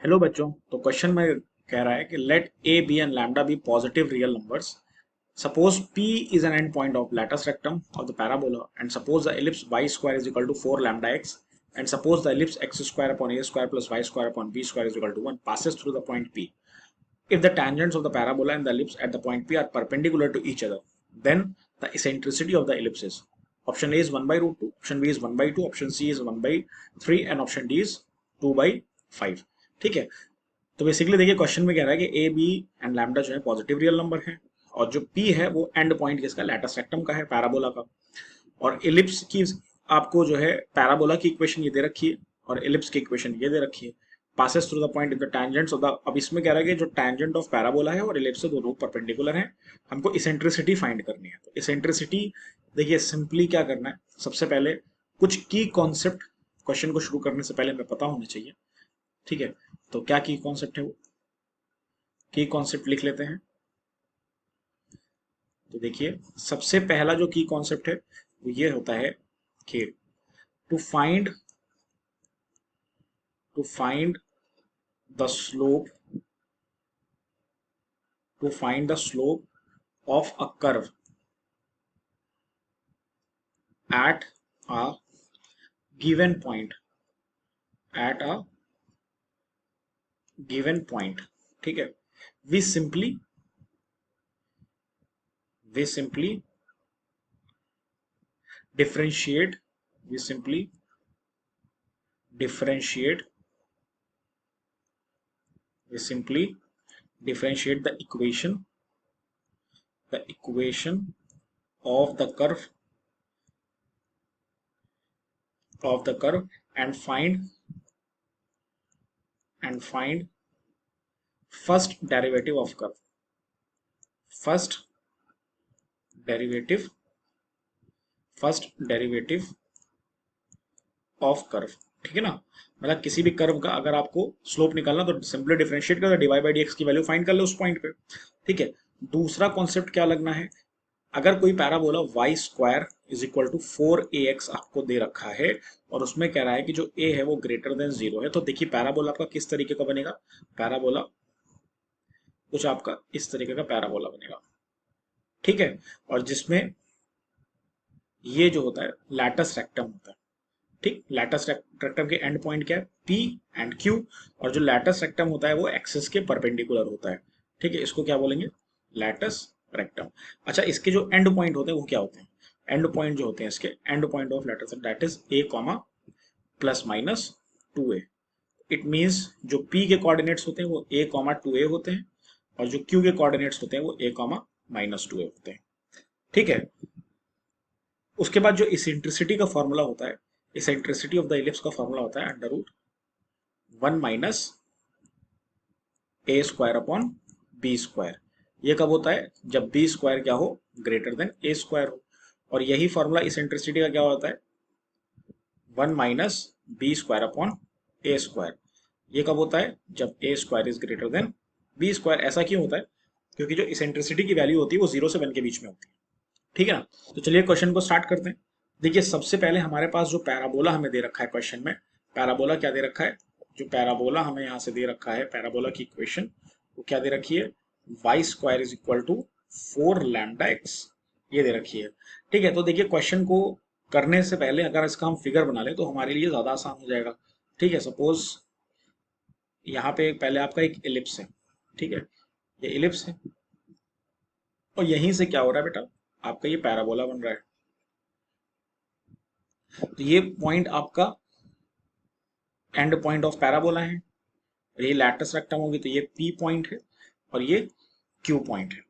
Hello बच्चों। तो question में कह रहा है कि let a b and lambda b positive real numbers. Suppose p is an end point of latus rectum of the parabola, and suppose the ellipse y square is equal to 4 lambda x, and suppose the ellipse x square upon a square plus y square upon b square is equal to 1 passes through the point p. If the tangents of the parabola and the ellipse at the point p are perpendicular to each other, then the eccentricity of the ellipse is: option A is 1 by root 2, option B is 1 by 2, option C is 1 by 3 and option D is 2 by 5. ठीक है। तो basically देखिए question में कह रहा है कि ए b and lambda जो है पॉजिटिव रियल नंबर है, और जो पी है वो एंड पॉइंट किसका, लैटस रेक्टम का है, पैराबोला का। और इलिप्स की आपको जो है पैराबोला की इक्वेशन ये दे रखी है और इलिप्स की इक्वेशन ये दे रखी है। Passes through the point in the tangents of the, अब इसमें कह रहा है कि जो टैंजेंट ऑफ पैराबोला है और इलिप्स से दोनों परपेंडिकुलर है, हमको इसेंट्रिसिटी फाइंड करनी है। तो इसेंट्रिसिटी देखिए सिंपली क्या करना है, सबसे पहले कुछ की कॉन्सेप्ट क्वेश्चन को शुरू करने से पहले हमें पता होना चाहिए। ठीक है, तो क्या की कॉन्सेप्ट है वो, की कॉन्सेप्ट लिख लेते हैं। तो देखिए सबसे पहला जो की कॉन्सेप्ट है वो ये होता है कि to find to find the slope to find the slope of a curve at a given point at a given point. ठीक है, we simply we simply differentiate we simply differentiate we simply differentiate the equation of the curve and find first derivative of curve first derivative first derivative of curve। ठीक है ना, मतलब किसी भी curve का अगर आपको स्लोप निकालना तो सिंपली डिफरेंशिएट कर dy बाई dx की वैल्यू फाइंड कर लो उस पॉइंट पे। ठीक है, दूसरा कॉन्सेप्ट क्या लगना है, अगर कोई parabola y square is equal to 4ax आपको दे रखा है और उसमें कह रहा है कि जो a है वो ग्रेटर देन 0 है, तो देखिए पैराबोला आपका किस तरीके का बनेगा, पैराबोला कुछ आपका इस तरीके का पैराबोला बनेगा। ठीक है, और जिसमें ये जो होता है लैटस रेक्टम होता है। ठीक, लैटस रेक्टम के एंड पॉइंट क्या है, P एंड Q, और जो लैटस रेक्टम होता है वो एक्सिस के परपेंडिकुलर होता है। ठीक है, इसको क्या बोलेंगे, लैटस रेक्टम। अच्छा, इसके जो एंड पॉइंट होते हैं वो क्या होते हैं, एंड पॉइंट जो होते हैं इसके and point of latus that is a comma plus minus 2a। It means जो P के कोऑर्डिनेट्स होते हैं वो a कॉमा 2a होते हैं, और जो Q के कोऑर्डिनेट्स होते हैं वो a कॉमा माइनस 2a होते हैं। ठीक है, उसके बाद जो इसेंट्रिसिटी का फॉर्मूला होता है, इसेंट्रिसिटी ऑफ द इलिप्स का फॉर्मूला होता है under root 1 minus a square upon b square. ये कब होता है, जब बी स्क्वायर क्या हो, ग्रेटर देन ए स्क्वायर हो। और यही फॉर्मूला इसेंट्रिसिटी का क्या होता है, 1 माइनस बी स्क्वायर अपॉन ए स्क्वायर। ये कब होता है, जब A square is greater than B square. ऐसा क्यों होता है, क्योंकि जो इसेंट्रिसिटी की वैल्यू होती है वो 0 से 1 के बीच में होती है। ठीक है ना, तो चलिए क्वेश्चन को स्टार्ट करते हैं। देखिए सबसे पहले हमारे पास जो पैराबोला हमें दे रखा है क्वेश्चन में, पैराबोला क्या दे रखा है, जो पैराबोला हमें यहाँ से दे रखा है, पैराबोला की इक्वेशन वो क्या दे रखी है, y square is equal to 4 lambda x, ये दे रखी है। ठीक है, तो देखिए क्वेश्चन को करने से पहले अगर इसका हम फिगर बना ले तो हमारे लिए ज्यादा आसान हो जाएगा। ठीक है, सपोज यहाँ पे पहले आपका एक इलिप्स है। ठीक है, ये इलिप्स है और यहीं से क्या हो रहा है बेटा, आपका ये पैराबोला बन रहा है। तो ये पॉइंट आपका एंड पॉइंट ऑफ पैराबोला है, और ये लैटस रेक्टम होगी तो ये P पॉइंट है और ये Q पॉइंट है।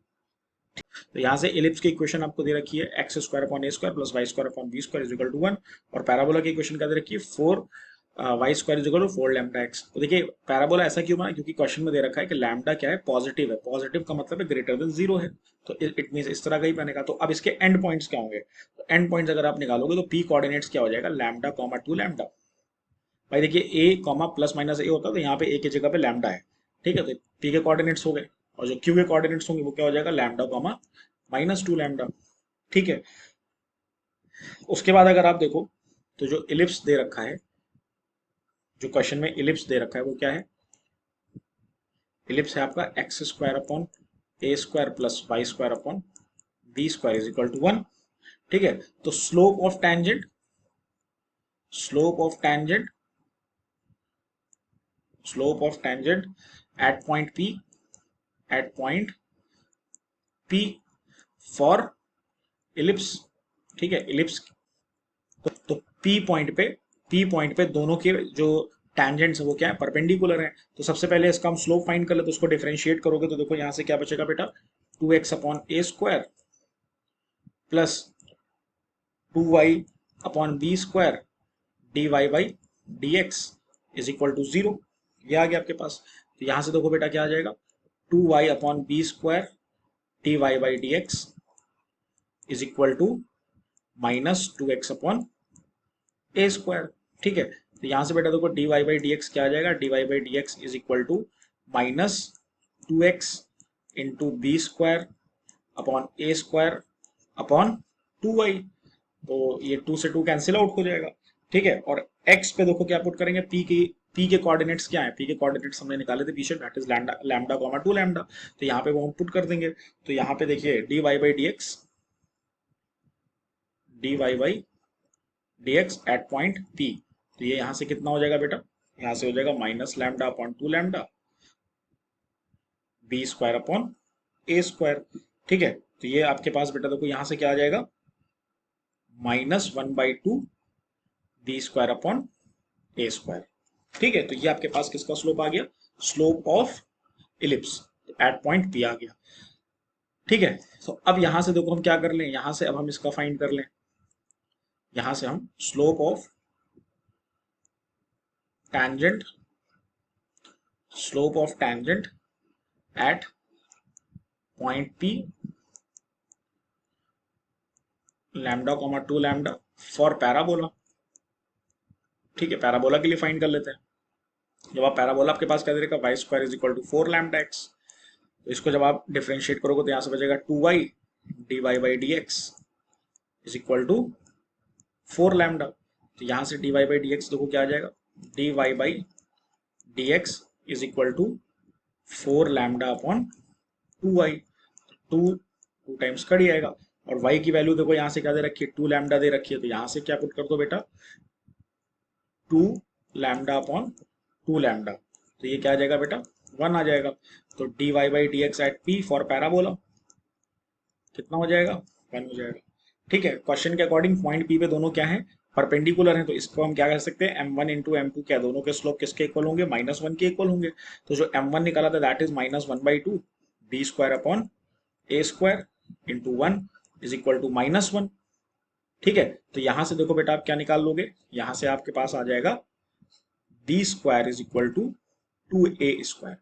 तो यहाँ से इलिप्स की इक्वेशन आपको दे रखी है x square upon A square plus y square upon b square is equal to 1, और पैराबोला की इक्वेशन क्या दे रखी है, 4 y square is equal to 4 lambda x. तो देखिए पैराबोला ऐसा क्यों बना, क्योंकि क्वेश्चन में दे रखा है कि लैम्डा क्या है, पॉजिटिव है, पॉजिटिव का मतलब है ग्रेटर देन 0 है, तो इट मीन इस तरह का ही बनेगा। तो अब इसके एंड पॉइंट्स क्या होंगे, तो एंड पॉइंट्स अगर आप निकालोगे तो P कोऑर्डिनेट्स क्या हो जाएगा, लैम्डा कॉमा 2 लैम्डा। भाई देखिए ए कॉमा प्लस माइनस ए होता है तो यहाँ पे ए की जगह पे लैम्डा है। ठीक है, तो पी के कोऑर्डिनेट्स हो गए, और जो क्यू के कोऑर्डिनेट्स होंगे वो क्या हो जाएगा, लैम्डा कॉमा माइनस 2 लैम्डा। ठीक है, उसके बाद अगर आप देखो तो जो इलिप्स दे रखा है, जो क्वेश्चन में इलिप्स दे रखा है वो क्या है, इलिप्स है आपका x square upon A square plus y square upon b square is equal to 1। ठीक है, तो slope of tangent at point P for ellipse. ठीक है, इलिप्स तो P पॉइंट पे दोनों के जो टेंजेंट्स है वो क्या है, परपेंडिकुलर है। तो सबसे पहले इसका हम स्लोप फाइंड कर ले, तो उसको डिफरेंशिएट करोगे तो देखो यहां से क्या बचेगा बेटा, 2x upon A square plus 2y upon b square dy by dx is equal to 0। ये आ गया आपके पास। तो यहां से देखो बेटा क्या आ जाएगा, 2y upon b square dy by dx is equal to minus 2x upon A square. ठीक है, तो यहां से बेटा देखो dy बाई dx क्या आ जाएगा, dy by dx is equal to minus 2x into b square upon A square upon 2y। तो ये 2 से 2 कैंसिल आउट हो जाएगा। ठीक है, और x पे देखो क्या पुट करेंगे, p के कोऑर्डिनेट्स क्या है, p के कोऑर्डिनेट्स हमने निकाले थे पीछे, that is lambda lambda comma 2 lambda. तो यहाँ पे वो हम पुट कर देंगे। तो यहाँ पे देखिए dy by dx at point P। तो ये यहाँ से कितना हो जाएगा बेटा, यहाँ से हो जाएगा minus lambda upon 2 lambda B square upon ए स्क्वायर। ठीक है, तो ये आपके पास बेटा देखो यहाँ से क्या आ जाएगा, माइनस 1/2 बी स्क्वायर अपॉन ए स्क्वायर। ठीक है, तो ये आपके पास किसका स्लोप आ गया, slope of ellipse at point P आ गया। ठीक है, तो अब यहां से देखो हम क्या कर लें, यहां से अब हम इसका फाइंड कर लें। यहां से हम slope of tangent at point P lambda comma 2 lambda for parabola. ठीक है, पैराबोला के लिए फाइंड कर लेते हैं। जब आप पैराबोला आपके पास क्या दे रखा, y square is equal to 4 lambda x. तो इसको जब आप डिफरेंशिएट करोगे तो यहां से बचेगा 2y dy by dx is equal to 4 lambda. तो यहां से dy बाई dx देखो क्या आ जाएगा, dy by dx is equal to 4 lambda upon 2y। 2 times cut ही आएगा, और y की वैल्यू देखो यहां से क्या दे रखी है, 2 लैम्डा दे रखी है। तो यहां से क्या पुट कर दो बेटा, 2 लैम्डा अपॉन 2 लैम्डा। तो ये क्या आ जाएगा बेटा, 1 आ जाएगा। तो dy by dx at P for parabola कितना हो जाएगा, 1 हो जाएगा। ठीक है, क्वेश्चन के अकॉर्डिंग पॉइंट P पे दोनों क्या है, परपेंडिकुलर हैं। तो इसको हम क्या कह सकते हैं, m1 इंटू m2 क्या दोनों के स्लोप किसके इक्वल होंगे, -1 के इक्वल होंगे। तो जो m1 निकाला था that is -1/2 b square upon A square into 1 is equal to -1। ठीक है, तो यहां से देखो बेटा आप क्या निकाल लोगे, यहां से आपके पास आ जाएगा b square is equal to 2a square.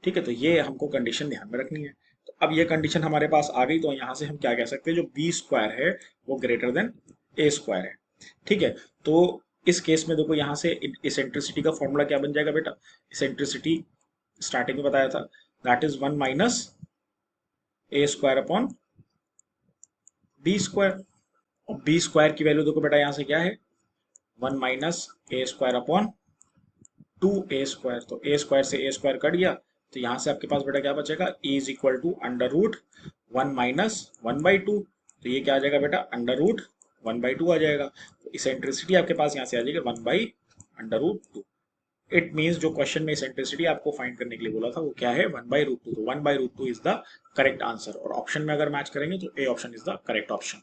ठीक है, तो ये हमको कंडीशन ध्यान में रखनी है। तो अब ये कंडीशन हमारे पास आ गई, तो यहां से हम क्या कह सकते हैं, जो बी स्क्वायर है वो ग्रेटर देन ए स्क्वायर है। ठीक है, तो इस केस में देखो यहां से इसेंट्रिसिटी का फॉर्मूला क्या बन जाएगा बेटा, इसेंट्रिसिटी स्टार्टिंग में बताया था that is 1 minus a square upon b square. और बी स्क्वायर की वैल्यू देखो बेटा यहां से क्या है, 1 minus a square upon 2a square. तो a स्क्वायर से a स्क्वायर कट गया, तो यहां से आपके पास बेटा क्या बचेगा, e is equal to under root 1 minus 1/2। तो ये क्या आ जाएगा बेटा, अंडर रूट 1/2 आ जाएगा। तो इसेंट्रिसिटी आपके पास यहां से आ जाएगी 1/√2। इट मीन्स जो क्वेश्चन में इसेंट्रिसिटी आपको फाइंड करने के लिए बोला था वो क्या है, 1/√2। तो 1/√2 इज द करेक्ट आंसर। और ऑप्शन में अगर मैच करेंगे तो A option is the correct option.